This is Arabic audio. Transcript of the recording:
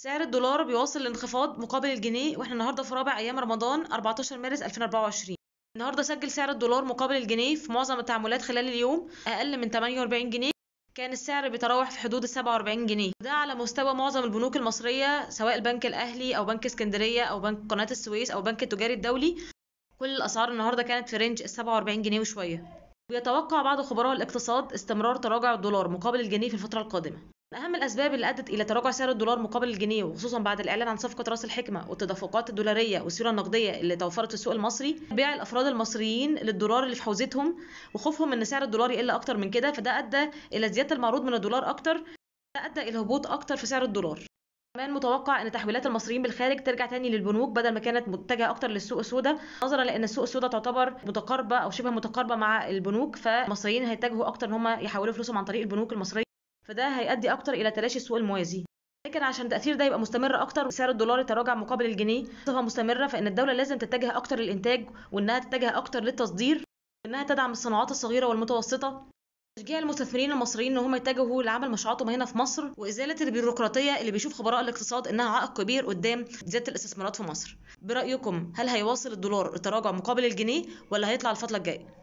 سعر الدولار بيواصل الانخفاض مقابل الجنيه، واحنا النهارده في رابع ايام رمضان 14 مارس 2024. النهارده سجل سعر الدولار مقابل الجنيه في معظم التعاملات خلال اليوم اقل من 48 جنيه. كان السعر بيتراوح في حدود ال 47 جنيه، ده على مستوى معظم البنوك المصريه سواء البنك الاهلي او بنك اسكندريه او بنك قناه السويس او البنك التجاري الدولي. كل الاسعار النهارده كانت في رينج ال 47 جنيه وشويه. بيتوقع بعض خبراء الاقتصاد استمرار تراجع الدولار مقابل الجنيه في الفتره القادمه. من أهم الأسباب اللي أدت إلى تراجع سعر الدولار مقابل الجنيه، وخصوصا بعد الإعلان عن صفقة رأس الحكمة والتدفقات الدولارية والسيولة النقدية اللي توفرت في السوق المصري، بيع الأفراد المصريين للدولار اللي في حوزتهم وخوفهم إن سعر الدولار يقل أكتر من كده، فده أدى إلى زيادة المعروض من الدولار أكتر، ده أدى إلى هبوط أكتر في سعر الدولار. كمان متوقع ان تحويلات المصريين بالخارج ترجع تاني للبنوك بدل ما كانت متجهه اكتر للسوق السوداء، نظرا لان السوق السوداء تعتبر متقاربه او شبه متقاربه مع البنوك، فالمصريين هيتجهوا اكتر ان هم يحولوا فلوسهم عن طريق البنوك المصريه، فده هيؤدي اكتر الى تلاشي السوق الموازي. لكن عشان التاثير ده يبقى مستمر اكتر وسعر الدولار يتراجع مقابل الجنيه بصفه مستمره، فان الدوله لازم تتجه اكتر للانتاج، وانها تتجه اكتر للتصدير، وانها تدعم الصناعات الصغيره والمتوسطه، تشجيع المستثمرين المصريين ان هم يتجهوا لعمل مشروعاتهم هنا في مصر، وازاله البيروقراطيه اللي بيشوف خبراء الاقتصاد انها عائق كبير قدام زياده الاستثمارات في مصر. برايكم هل هيواصل الدولار التراجع مقابل الجنيه ولا هيطلع الفتره الجايه؟